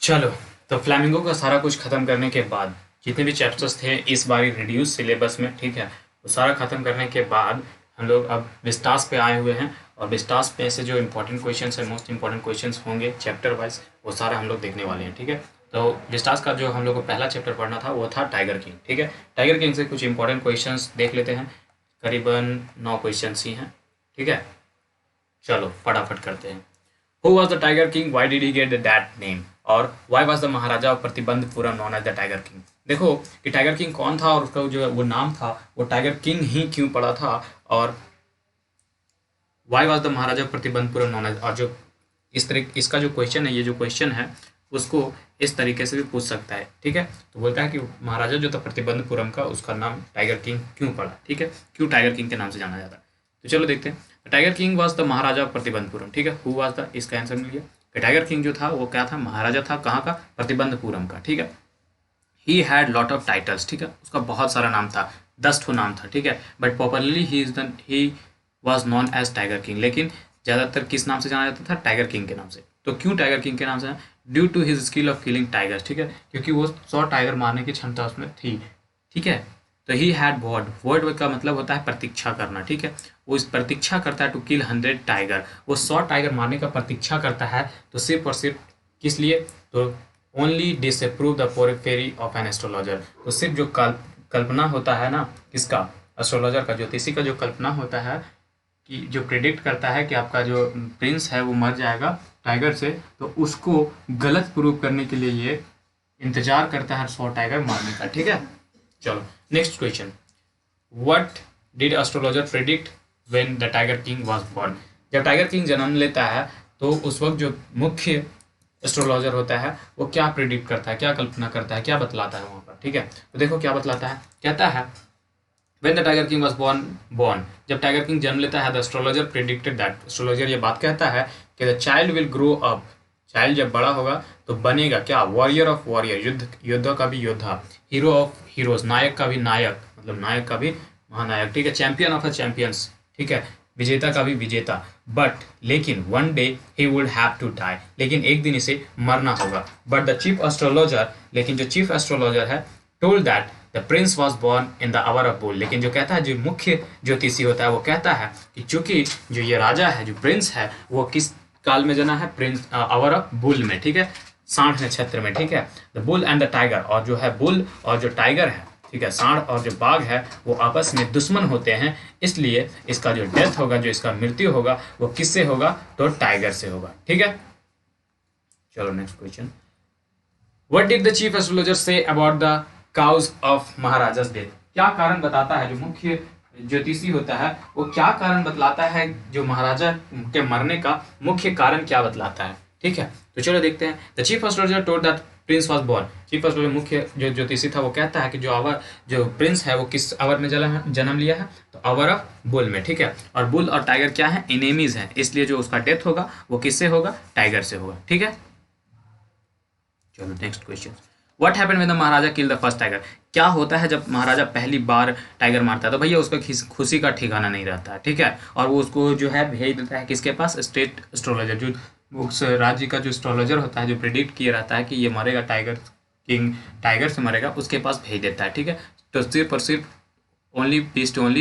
चलो, तो फ्लैमिंगो का सारा कुछ ख़त्म करने के बाद जितने भी चैप्टर्स थे इस बारी रिड्यूस सिलेबस में, ठीक है, वो सारा ख़त्म करने के बाद हम लोग अब विस्टास पे आए हुए हैं। और विस्टास पे से जो इंपॉर्टेंट क्वेश्चंस है, मोस्ट इंपॉर्टेंट क्वेश्चंस होंगे चैप्टर वाइज, वो सारा हम लोग देखने वाले हैं। ठीक है, तो विस्टास का जो हम लोग को पहला चैप्टर पढ़ना था वो था टाइगर किंग। ठीक है, टाइगर किंग से कुछ इंपॉर्टेंट क्वेश्चंस देख लेते हैं। करीबन 9 क्वेश्चन ही हैं। ठीक है, चलो फटाफट करते हैं। Who was the Tiger King? Why did he get that name? और why was the Maharaja of Pratibandapuram known as the Tiger King? देखो कि टाइगर किंग कौन था और उसका जो वो नाम था वो टाइगर किंग ही क्यों पड़ा था, और why was the Maharaja of Pratibandapuram known as, और जो इस तरह इसका जो क्वेश्चन है, ये जो क्वेश्चन है उसको इस तरीके से भी पूछ सकता है। ठीक है, तो बोलता है कि महाराजा जो था प्रतिबंधपुरम का, उसका नाम टाइगर किंग क्यों पड़ा। ठीक है, क्यों टाइगर किंग के नाम से जाना जाता है। तो चलो देखते हैं। Tiger king was the Maharaja of Pratibandapuram. ठीक है, हु वाज द, इसका आंसर मिल गया। टाइगर किंग जो था वो क्या था, महाराजा था। कहाँ का, प्रतिबंधपुरम का। ठीक है, he had lot of titles. ठीक है, उसका बहुत सारा नाम था, 10 ठो नाम था। ठीक है, but popularly he was known as tiger king, लेकिन ज़्यादातर किस नाम से जाना जाता था, टाइगर किंग के नाम से। तो क्यों टाइगर किंग के नाम से, due to his skill of killing tigers. ठीक है, क्योंकि वो 100 टाइगर मारने की क्षमता उसमें थी। ठीक है, तो ही हैड वर्ड का मतलब होता है प्रतीक्षा करना। ठीक है, वो इस प्रतीक्षा करता है टू किल 100 टाइगर, वो 100 टाइगर मारने का प्रतीक्षा करता है। तो सिर्फ और सिर्फ किस लिए, तो only disapprove the periphery of an astrologer. तो सिर्फ जो कल्पना होता है ना, किसका, एस्ट्रोलॉजर का, ज्योतिषी का जो कल्पना होता है कि जो प्रिडिक्ट करता है कि आपका जो प्रिंस है वो मर जाएगा टाइगर से, तो उसको गलत प्रूव करने के लिए ये इंतजार करता है 100 टाइगर मारने का। ठीक है, चलो next question. What did astrologer predict when the tiger king was born. जब टाइगर किंग जन्म लेता है तो उस वक्त जो मुख्य एस्ट्रोलॉजर होता है वो क्या प्रेडिक्ट करता है, क्या कल्पना करता है, क्या बतलाता है वहाँ पर। ठीक है, तो देखो क्या बतलाता है। कहता है when the tiger king was born, जब टाइगर किंग जन्म लेता है, the astrologer predicted that, astrologer ये बात कहता है कि the child will grow up, child जब बड़ा होगा तो बनेगा क्या, वॉरियर ऑफ वॉरियर, योद्धा का भी योद्धा, हीरो ऑफ हीरोज, नायक का भी नायक, मतलब नायक का भी महानायक। ठीक है, चैंपियन ऑफ अ चैंपियंस। ठीक है, विजेता का भी विजेता। बट लेकिन one day he would have to die, लेकिन एक दिन इसे मरना होगा। बट द चीफ एस्ट्रोलॉजर, लेकिन जो चीफ एस्ट्रोलॉजर है, told that the Prince was born in the hour of bull, लेकिन जो कहता है, जो मुख्य ज्योतिषी होता है वो कहता है कि चूंकि जो ये राजा है, जो प्रिंस है, वो किस काल में जना है, प्रिंस आवर ऑफ बुल में। ठीक है, सांड नक्षत्र में। ठीक है, the bull and the tiger, और जो है बुल और जो टाइगर है, ठीक है, सांड और जो बाघ है, वो आपस में दुश्मन होते हैं। इसलिए इसका जो डेथ होगा, जो इसका मृत्यु होगा, वो किससे होगा, तो टाइगर से होगा। ठीक है, चलो next question. What did the chief astrologer say about the cause of maharaja's death. क्या कारण बताता है, जो मुख्य ज्योतिषी होता है वो क्या कारण बतलाता है, जो महाराजा के मरने का मुख्य कारण क्या बतलाता है। ठीक है, तो चलो देखते हैं। The chief astrologer told that Prince was born, chief astrologer मुख्य जो ज्योतिषी था वो कहता है कि जो प्रिंस है वो किस आवर में जन्म लिया है, तो आवर ऑफ बुल में। ठीक है, और बुल और टाइगर क्या है, एनेमीज हैं, इसलिए जो उसका डेथ होगा वो किससे होगा, टाइगर से होगा। ठीक है, चलो next question. What happened when the maharaja kill the first tiger. क्या होता है जब महाराजा पहली बार टाइगर मारता है, तो भैया उसका खुशी का ठिकाना नहीं रहता है। ठीक है, और वो उसको जो है भेज देता है किसके पास, स्टेट एस्ट्रोलॉजर, जो उस राज्य का जो एस्ट्रोलॉजर होता है, जो प्रिडिक्ट किया रहता है कि ये मरेगा, टाइगर किंग टाइगर से मरेगा, उसके पास भेज देता है। ठीक है, तो सिर्फ और सिर्फ only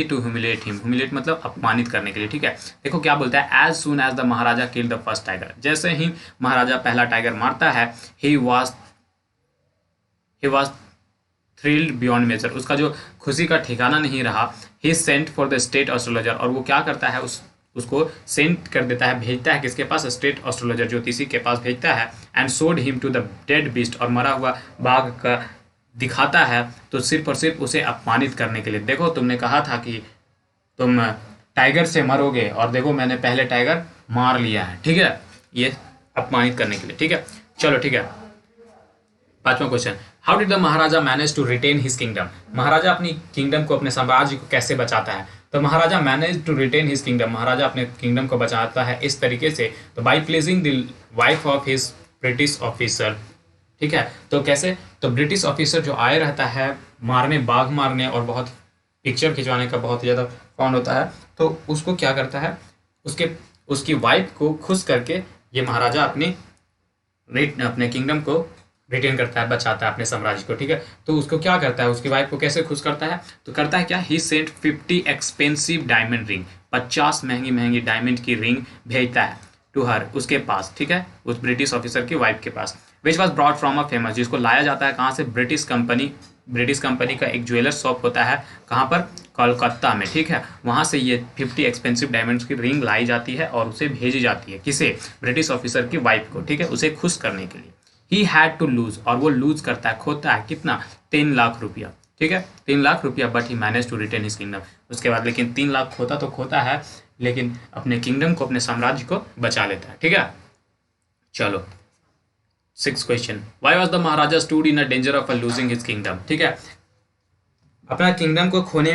to humiliate him, humiliate मतलब अपमानित करने के लिए। ठीक है, देखो क्या बोलता है, as soon as the maharaja kill the first tiger, जैसे ही महाराजा पहला टाइगर मारता है, he was thrilled beyond measure, उसका जो खुशी का ठिकाना नहीं रहा। He sent for the state astrologer, और वो क्या करता है, उसको सेंट कर देता है, भेजता है किसके पास, स्टेट एस्ट्रोलॉजर ज्योतिषी के पास भेजता है। And showed him to the dead beast, और मरा हुआ बाघ का दिखाता है, तो सिर्फ और सिर्फ उसे अपमानित करने के लिए। देखो तुमने कहा था कि तुम टाइगर से मरोगे, और देखो मैंने पहले टाइगर मार लिया है। ठीक है, ये अपमानित करने के लिए। ठीक है, चलो ठीक है, 5वां question. How did the maharaja manage to retain his kingdom. Maharaja अपनी किंगडम को, अपने साम्राज्य को कैसे बचाता है, तो maharaja manage to retain his kingdom, maharaja अपने किंगडम को बचाता है इस तरीके से, तो by placing the wife of his British officer. ठीक है, तो कैसे, तो ब्रिटिश ऑफिसर जो आए रहता है मारने, बाघ मारने, और बहुत पिक्चर खिंचवाने का बहुत ज़्यादा फॉन्ड होता है, तो उसको क्या करता है, उसकी वाइफ को खुश करके ये महाराजा अपने किंगडम को रिटेन करता है, बचाता है अपने साम्राज्य को, ठीक है। तो उसको क्या करता है, उसकी वाइफ को कैसे खुश करता है, तो करता है क्या, ही सेंट 50 एक्सपेंसिव डायमंड रिंग, 50 महंगी महंगी डायमंड की रिंग भेजता है टू हर, उसके पास, ठीक है, उस ब्रिटिश ऑफिसर की वाइफ के पास। Which was brought from a famous, जिसको लाया जाता है कहाँ से, ब्रिटिश कंपनी का एक ज्वेलर शॉप होता है, कहाँ पर, कोलकाता में, ठीक है। वहाँ से ये 50 एक्सपेंसिव डायमंड्स की रिंग लाई जाती है और उसे भेजी जाती है, किसे, ब्रिटिश ऑफिसर की वाइफ को, ठीक है, उसे खुश करने के लिए। ही हैड टू लूज, और वो लूज करता है, खोता है कितना, 3 लाख रुपया, ठीक है, 3 लाख रुपया, but he manage to retain his kingdom. उसके बाद लेकिन 3 लाख खोता तो खोता है, लेकिन अपने किंगडम को, अपने साम्राज्य को बचा लेता है, ठीक है। चलो 6th question, why was the Maharaja stood in a danger of losing his kingdom, ठीक है, अपना किंगडम को खोने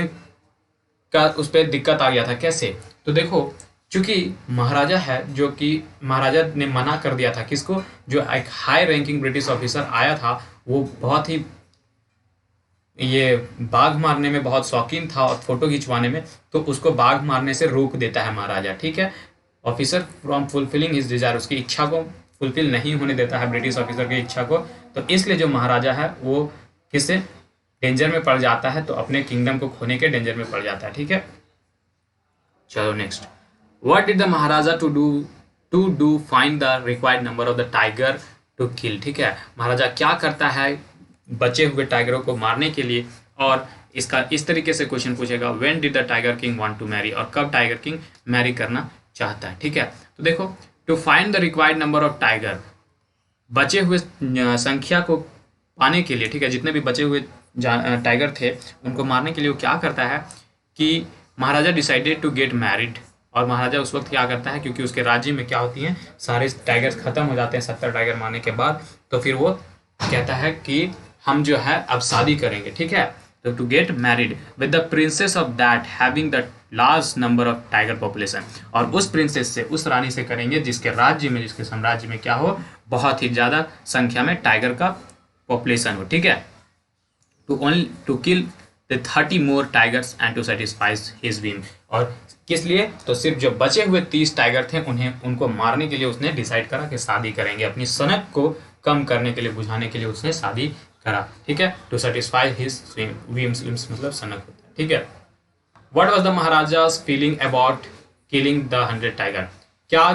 का उस पर दिक्कत आ गया था, कैसे, तो देखो, चूंकि महाराजा है, जो कि महाराजा ने मना कर दिया था किसको, जो एक हाई रैंकिंग ब्रिटिश ऑफिसर आया था, वो बहुत ही ये बाघ मारने में बहुत शौकीन था और फोटो खिंचवाने में, तो उसको बाघ मारने से रोक देता है महाराजा, ठीक है। Officer from fulfilling his Dzire, उसकी इच्छा को फुलफिल नहीं होने देता है, ब्रिटिश ऑफिसर की इच्छा को, तो इसलिए जो महाराजा है वो किससे डेंजर में पड़ जाता है, तो अपने किंगडम को खोने के डेंजर में पड़ जाता है, ठीक है। चलो next, what did the Maharaja to do find the required number of the tiger to kill, ठीक है, महाराजा क्या करता है बचे हुए टाइगरों को मारने के लिए, और इसका इस तरीके से क्वेश्चन पूछेगा, when did the tiger king want to marry, और कब टाइगर किंग मैरी करना चाहता है, ठीक है। तो देखो, to find the required number of tiger, बचे हुए संख्या को पाने के लिए, ठीक है, जितने भी बचे हुए टाइगर थे उनको मारने के लिए वो क्या करता है कि महाराजा डिसाइडेड टू गेट मैरिड, और महाराजा उस वक्त क्या करता है, क्योंकि उसके राज्य में क्या होती हैं, सारे टाइगर्स खत्म हो जाते हैं 70 टाइगर मारने के बाद, तो फिर वो कहता है कि हम जो है अब शादी करेंगे, ठीक है। तो to get married with the princess of that having the large number of tiger population, और उस प्रिंसेस से, उस रानी से करेंगे जिसके राज्य में, जिसके साम्राज्य में क्या हो, बहुत ही ज़्यादा संख्या में टाइगर का पॉपुलेशन हो, ठीक है। To kill the 30 more tigers and to satisfy his whim, और किस लिए, तो सिर्फ जो बचे हुए 30 टाइगर थे उनको मारने के लिए उसने डिसाइड करा कि शादी करेंगे, अपनी सनक को कम करने के लिए, बुझाने के लिए उसने शादी करा, ठीक है। टू सेटिस्फाई हिज विम्स, मतलब सनक होता है, ठीक है। What was the maharaja's feeling about killing the 100 tiger, क्या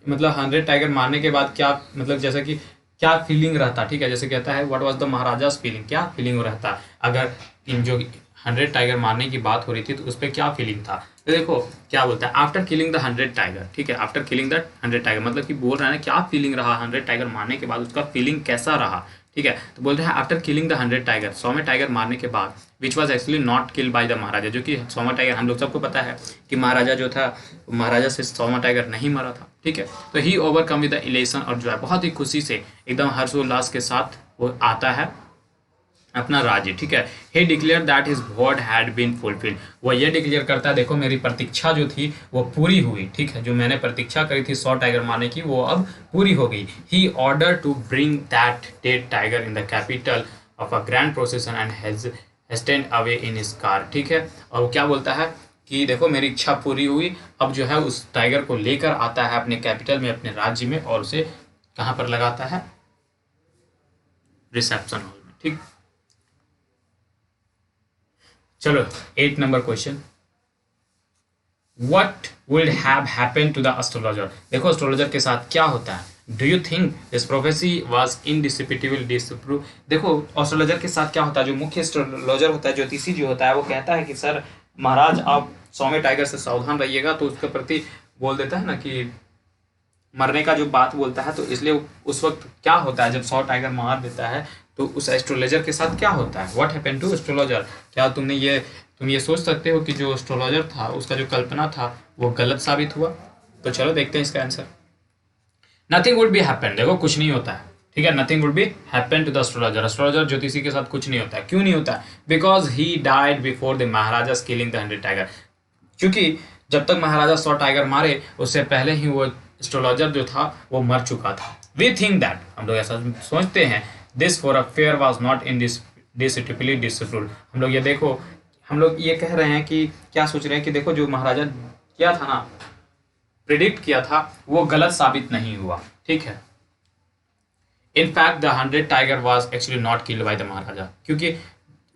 मतलब 100 टाइगर मारने के बाद क्या, मतलब जैसे कि क्या फीलिंग रहता, ठीक है, जैसे कहता है what was the maharaja's feeling, क्या फीलिंग रहता अगर इन जो 100 टाइगर मारने की बात हो रही थी तो उस पर क्या फीलिंग था, तो देखो क्या बोलता है, आफ्टर किलिंग द 100 टाइगर, ठीक है, आफ्टर किलिंग द 100 टाइगर, मतलब कि बोल रहा है ना क्या फीलिंग रहा 100 टाइगर मारने के बाद, उसका फीलिंग कैसा रहा, ठीक है। तो बोलते हैं आफ्टर किलिंग द 100 टाइगर, 100वें टाइगर मारने के बाद, which was actually not killed by the maharaja, जो कि 100वां टाइगर, हम लोग सबको पता है कि महाराजा जो था, महाराजा से 100वां टाइगर नहीं मरा था, ठीक है। तो ही ओवरकम विद द इलेशन, और जो है बहुत ही खुशी से, एकदम हर्षोल्लास के साथ वो आता है अपना राज्य, ठीक है। He declare that his word had been fulfilled, वो ये डिक्लेयर करता है, देखो मेरी प्रतीक्षा जो थी वो पूरी हुई, ठीक है, जो मैंने प्रतीक्षा करी थी 100 टाइगर मारने की वो अब पूरी हो गई। He order to bring that dead tiger in the capital of a grand procession and has stand away in his car, ठीक है। और वो क्या बोलता है कि देखो मेरी इच्छा पूरी हुई, अब जो है उस टाइगर को लेकर आता है अपने कैपिटल में, अपने राज्य में, और उसे कहाँ पर लगाता है, रिसेप्शन हॉल में, ठीक। चलो 8 number question, what would have happened to the astrologer, देखो एस्ट्रोलॉजर के साथ क्या होता है, do you think this prophecy was indisputable disprove, देखो एस्ट्रोलॉजर के साथ क्या होता है, जो मुख्य एस्ट्रोलॉजर होता है, ज्योतिषी जो होता है, वो कहता है कि सर महाराज आप 100वें टाइगर से सावधान रहिएगा, तो उसके प्रति बोल देता है ना कि मरने का जो बात बोलता है, तो इसलिए उस वक्त क्या होता है जब 100 टाइगर मार देता है, तो उस एस्ट्रोलॉजर के साथ क्या होता है, व्हाट हैपेंड टू एस्ट्रोलॉजर, क्या तुम ये सोच सकते हो कि जो एस्ट्रोलॉजर था उसका जो कल्पना था वो गलत साबित हुआ, तो चलो देखते हैं इसका answer. Nothing would be happen, देखो कुछ नहीं होता है, ठीक है, nothing would be happen to the astrologer, astrologer ज्योतिषी के साथ कुछ नहीं होता है, क्यों नहीं होता, because he died before the Maharaja killing the 100 tiger, क्योंकि जब तक महाराजा 100 टाइगर मारे उससे पहले ही वो एस्ट्रोलॉजर जो था वो मर चुका था। वी थिंक दैट, हम लोग ऐसा सोचते हैं, this for affair was not indisputably disproved, हम लोग ये देखो, हम लोग ये कह रहे हैं कि क्या सोच रहे हैं कि देखो जो महाराजा किया था ना, प्रिडिक्ट किया था, वो गलत साबित नहीं हुआ, ठीक है। In fact the 100 tiger was actually not killed by the Maharaja, क्योंकि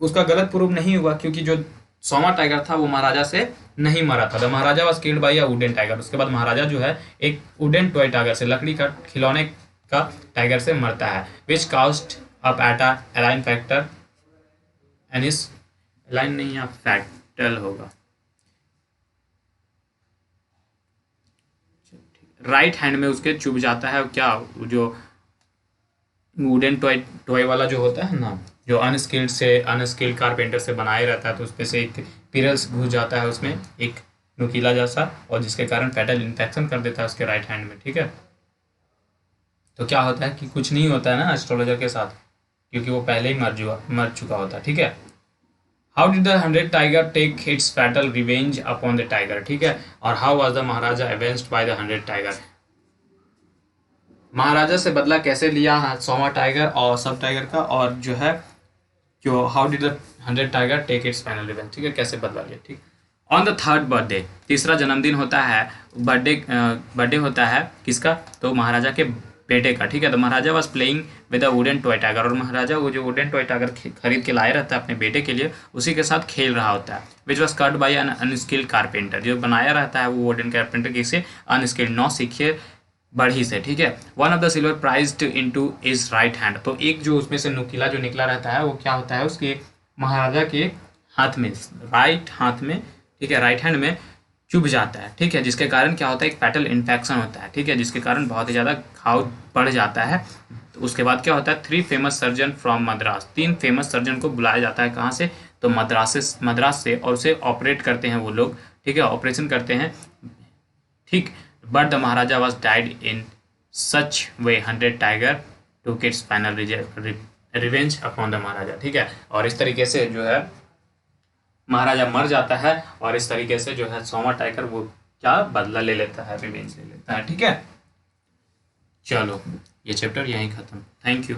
उसका गलत प्रूव नहीं हुआ, क्योंकि जो 100वां टाइगर था वो महाराजा से नहीं मरा था। The Maharaja was killed by a wooden tiger. उसके बाद महाराजा जो है एक वुडन टॉय टाइगर से, लकड़ी का खिलौने का टाइगर से मरता है, which caused up at a align factor and इस अलाइन नहीं है, फैक्टल होगा। राइट हैंड में उसके चुभ जाता है क्या, जो वुडन टॉय वाला जो होता है ना, जो अनस्किल्ड कारपेंटर से बनाया रहता है, तो उसमें से एक पिरल्स घुस जाता है उसमें एक नुकीला जैसा, और जिसके कारण फैटल इन्फेक्शन कर देता है उसके राइट हैंड में, ठीक है। तो क्या होता है कि कुछ नहीं होता है ना एस्ट्रोलॉजर के साथ, क्योंकि वो पहले ही मर चुका होता है, ठीक है। How did the 100 tiger take its fatal revenge upon the tiger, ठीक है। और how was the Maharaja avenged by the 100 tiger, Maharaja से बदला कैसे लिया 100वां टाइगर और सब टाइगर का, और जो है जो how did the 100 tiger take its final revenge, ठीक है, कैसे बदला लिया, ठीक। ऑन द थर्ड बर्थडे, तीसरा जन्मदिन होता है, बर्थडे होता है किसका, तो महाराजा के बेटे का, ठीक है। तो Maharaja was playing with a wooden toy tiger, और महाराजा वो जो वुडन टॉय टाइगर खरीद के लाया रहता है अपने बेटे के लिए, उसी के साथ खेल रहा होता है, which was cut by an unskilled carpenter, जो बनाया रहता है वो वुडन कारपेंटर किसे, अनस्किल्ड, नौ सीखे बढ़ी से, ठीक है। One of the silver pricked into his right hand, तो एक जो उसमें से नुकीला जो निकला रहता है वो क्या होता है उसके महाराजा के हाथ में, राइट हाथ में, ठीक है, राइट हैंड में चुभ जाता है, ठीक है, जिसके कारण क्या होता है एक फैटल इन्फेक्शन होता है, ठीक है, जिसके कारण बहुत ही ज़्यादा घाव बढ़ जाता है। तो उसके बाद क्या होता है 3 famous surgeon from Madras, 3 famous surgeon को बुलाया जाता है, कहाँ से, तो मद्रास से, और उसे ऑपरेट करते हैं वो लोग, ठीक है, ऑपरेशन करते हैं, ठीक। But the Maharaja was died in such way 100 tiger took its final revenge upon the Maharaja, ठीक है। और इस तरीके से जो है महाराजा मर जाता है, और इस तरीके से जो है 100वां टाइगर वो क्या बदला ले लेता है, रिवेंज ले लेता है, ठीक है। चलो ये चैप्टर यहीं खत्म, थैंक यू।